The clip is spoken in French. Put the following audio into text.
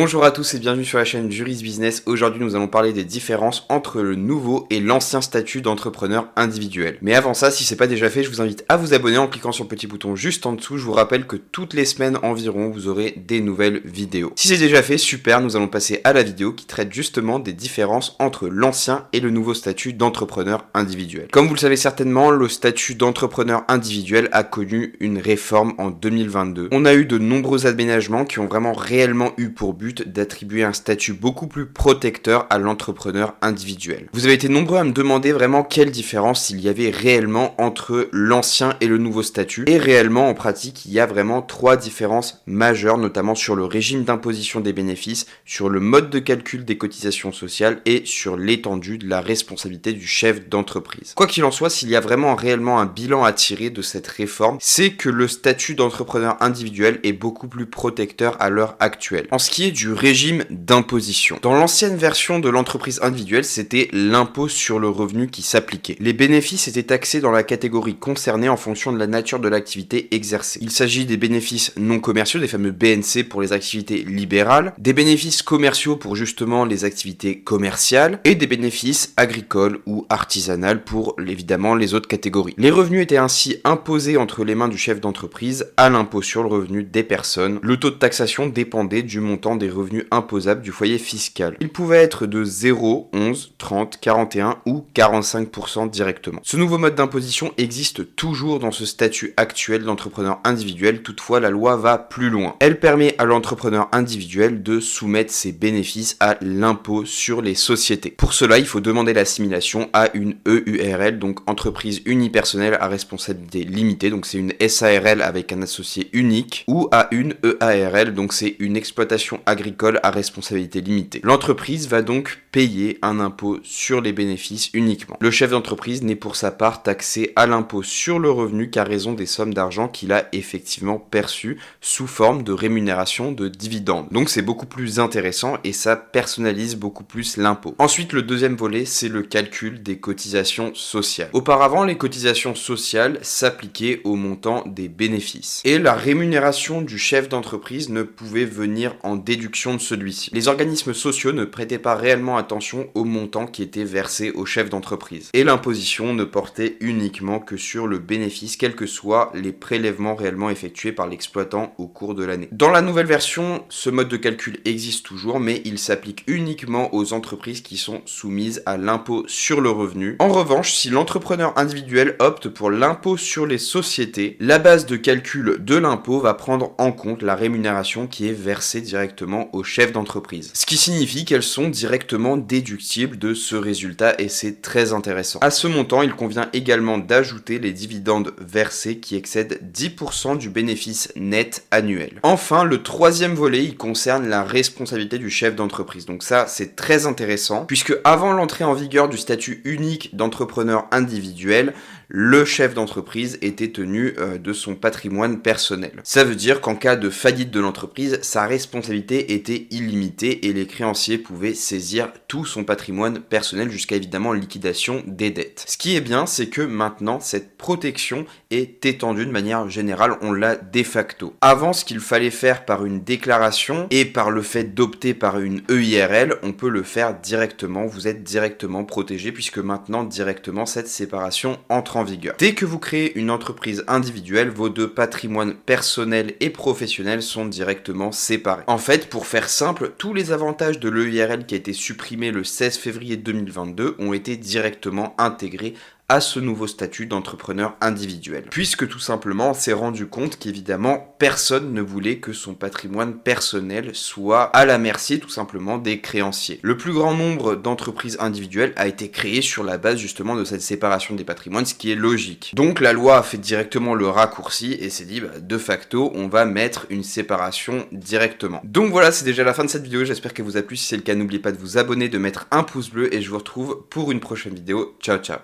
Bonjour à tous et bienvenue sur la chaîne Juris Business. Aujourd'hui nous allons parler des différences entre le nouveau et l'ancien statut d'entrepreneur individuel. Mais avant ça, si c'est pas déjà fait, je vous invite à vous abonner en cliquant sur le petit bouton juste en dessous. Je vous rappelle que toutes les semaines environ, vous aurez des nouvelles vidéos. Si c'est déjà fait, super, nous allons passer à la vidéo qui traite justement des différences entre l'ancien et le nouveau statut d'entrepreneur individuel. Comme vous le savez certainement, le statut d'entrepreneur individuel a connu une réforme en 2022. On a eu de nombreux aménagements qui ont vraiment réellement eu pour but d'attribuer un statut beaucoup plus protecteur à l'entrepreneur individuel. Vous avez été nombreux à me demander vraiment quelle différence il y avait réellement entre l'ancien et le nouveau statut. Et réellement, en pratique, il y a vraiment trois différences majeures, notamment sur le régime d'imposition des bénéfices, sur le mode de calcul des cotisations sociales et sur l'étendue de la responsabilité du chef d'entreprise. Quoi qu'il en soit, s'il y a vraiment réellement un bilan à tirer de cette réforme, c'est que le statut d'entrepreneur individuel est beaucoup plus protecteur à l'heure actuelle. En ce qui est du régime d'imposition. Dans l'ancienne version de l'entreprise individuelle, c'était l'impôt sur le revenu qui s'appliquait. Les bénéfices étaient taxés dans la catégorie concernée en fonction de la nature de l'activité exercée. Il s'agit des bénéfices non commerciaux, des fameux BNC pour les activités libérales, des bénéfices commerciaux pour justement les activités commerciales et des bénéfices agricoles ou artisanales pour évidemment les autres catégories. Les revenus étaient ainsi imposés entre les mains du chef d'entreprise à l'impôt sur le revenu des personnes. Le taux de taxation dépendait du montant des revenus imposables du foyer fiscal. Il pouvait être de 0, 11, 30, 41 ou 45% directement. Ce nouveau mode d'imposition existe toujours dans ce statut actuel d'entrepreneur individuel, toutefois la loi va plus loin. Elle permet à l'entrepreneur individuel de soumettre ses bénéfices à l'impôt sur les sociétés. Pour cela, il faut demander l'assimilation à une EURL, donc entreprise unipersonnelle à responsabilité limitée, donc c'est une SARL avec un associé unique, ou à une EARL, donc c'est une exploitation agricole à responsabilité limitée. L'entreprise va donc payer un impôt sur les bénéfices uniquement. Le chef d'entreprise n'est pour sa part taxé à l'impôt sur le revenu qu'à raison des sommes d'argent qu'il a effectivement perçues sous forme de rémunération de dividendes. Donc c'est beaucoup plus intéressant et ça personnalise beaucoup plus l'impôt. Ensuite, le deuxième volet, c'est le calcul des cotisations sociales. Auparavant, les cotisations sociales s'appliquaient au montant des bénéfices. Et la rémunération du chef d'entreprise ne pouvait venir en déduction de celui-ci. Les organismes sociaux ne prêtaient pas réellement attention au montant qui était versé au chef d'entreprise. Et l'imposition ne portait uniquement que sur le bénéfice, quels que soient les prélèvements réellement effectués par l'exploitant au cours de l'année. Dans la nouvelle version, ce mode de calcul existe toujours, mais il s'applique uniquement aux entreprises qui sont soumises à l'impôt sur le revenu. En revanche, si l'entrepreneur individuel opte pour l'impôt sur les sociétés, la base de calcul de l'impôt va prendre en compte la rémunération qui est versée directement au chef d'entreprise. Ce qui signifie qu'elles sont directement déductibles de ce résultat et c'est très intéressant. À ce montant, il convient également d'ajouter les dividendes versés qui excèdent 10% du bénéfice net annuel. Enfin, le troisième volet, il concerne la responsabilité du chef d'entreprise. Donc ça, c'est très intéressant puisque avant l'entrée en vigueur du statut unique d'entrepreneur individuel, le chef d'entreprise était tenu de son patrimoine personnel. Ça veut dire qu'en cas de faillite de l'entreprise, sa responsabilité était illimitée et les créanciers pouvaient saisir tout son patrimoine personnel jusqu'à évidemment liquidation des dettes. Ce qui est bien, c'est que maintenant, cette protection est étendue de manière générale, on l'a de facto. Avant, ce qu'il fallait faire par une déclaration et par le fait d'opter par une EIRL, on peut le faire directement, vous êtes directement protégé puisque maintenant, directement, cette séparation entre en vigueur. Dès que vous créez une entreprise individuelle, vos deux patrimoines personnels et professionnels sont directement séparés. En fait, pour faire simple, tous les avantages de l'EIRL qui a été supprimé le 16 février 2022 ont été directement intégrés à ce nouveau statut d'entrepreneur individuel. Puisque tout simplement, on s'est rendu compte qu'évidemment, personne ne voulait que son patrimoine personnel soit à la merci tout simplement des créanciers. Le plus grand nombre d'entreprises individuelles a été créé sur la base justement de cette séparation des patrimoines, ce qui est logique. Donc la loi a fait directement le raccourci et s'est dit, de facto, on va mettre une séparation directement. Donc voilà, c'est déjà la fin de cette vidéo, j'espère qu'elle vous a plu. Si c'est le cas, n'oubliez pas de vous abonner, de mettre un pouce bleu et je vous retrouve pour une prochaine vidéo. Ciao, ciao.